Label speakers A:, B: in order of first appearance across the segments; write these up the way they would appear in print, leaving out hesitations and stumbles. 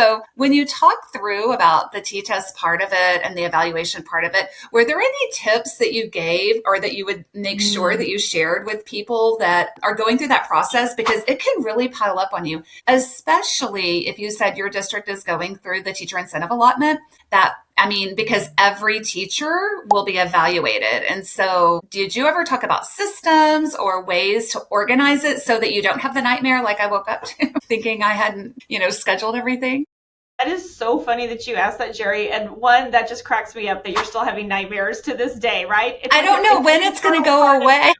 A: So when you talk through about the T-test part of it and the evaluation part of it, were there any tips that you gave or that you would make sure that you shared with people that are going through that process? Because it can really pile up on you, especially if you said your district is going through the teacher incentive allotment. Because every teacher will be evaluated. And so did you ever talk about systems or ways to organize it so that you don't have the nightmare like I woke up to thinking I hadn't, scheduled everything?
B: That is so funny that you asked that, Jerry. And one, that just cracks me up that you're still having nightmares to this day, right?
A: I don't know when it's going to go away.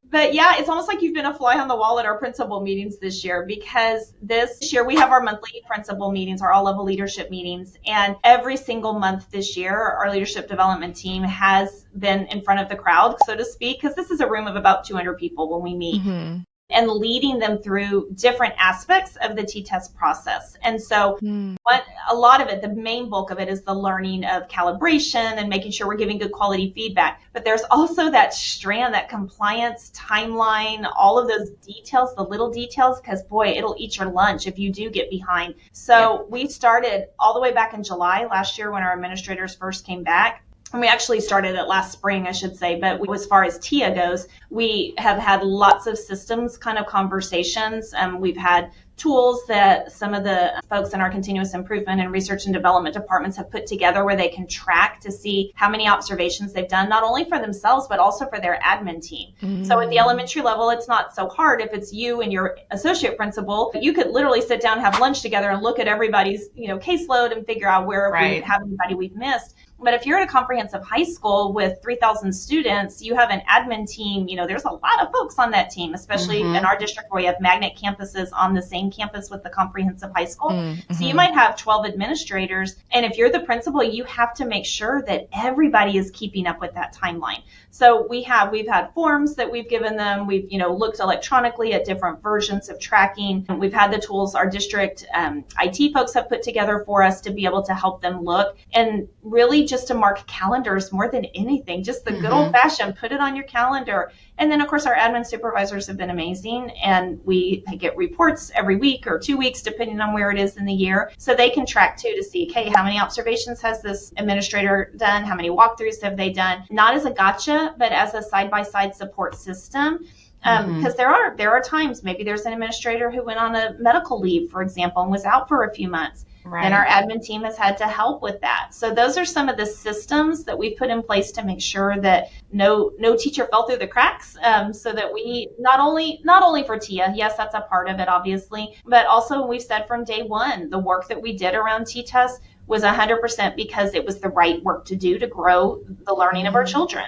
B: But yeah, it's almost like you've been a fly on the wall at our principal meetings this year, because this year we have our monthly principal meetings, our all-level leadership meetings. And every single month this year, our leadership development team has been in front of the crowd, so to speak, because this is a room of about 200 people when we meet. Mm-hmm. And leading them through different aspects of the T-TESS process. And so a lot of it, the main bulk of it, is the learning of calibration and making sure we're giving good quality feedback. But there's also that strand, that compliance timeline, all of those details, the little details, because boy, it'll eat your lunch if you do get behind. So we started all the way back in July last year when our administrators first came back. And we actually started it last spring, I should say. But as far as TIA goes, we have had lots of systems kind of conversations. We've had tools that some of the folks in our continuous improvement and research and development departments have put together where they can track to see how many observations they've done, not only for themselves, but also for their admin team. Mm-hmm. So at the elementary level, it's not so hard. If it's you and your associate principal, you could literally sit down, have lunch together and look at everybody's, caseload and figure out where we have anybody we've missed. But if you're at a comprehensive high school with 3,000 students, you have an admin team, there's a lot of folks on that team, especially in our district where we have magnet campuses on the same campus with the comprehensive high school. Mm-hmm. So you might have 12 administrators. And if you're the principal, you have to make sure that everybody is keeping up with that timeline. So we've had forms that we've given them. We've, looked electronically at different versions of tracking. And we've had the tools our district IT folks have put together for us to be able to help them look and really just to mark calendars more than anything, just the good old fashioned, put it on your calendar. And then of course our admin supervisors have been amazing, and we get reports every week or 2 weeks, depending on where it is in the year. So they can track too to see, okay, how many observations has this administrator done? How many walkthroughs have they done? Not as a gotcha, but as a side-by-side support system. Because there are times, maybe there's an administrator who went on a medical leave, for example, and was out for a few months. Right. And our admin team has had to help with that. So those are some of the systems that we've put in place to make sure that no teacher fell through the cracks. So that we not only for TIA, yes, that's a part of it, obviously, but also we've said from day one, the work that we did around T-TESS was 100% because it was the right work to do to grow the learning of our children.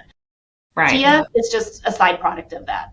B: Right. TIA is just a side product of that.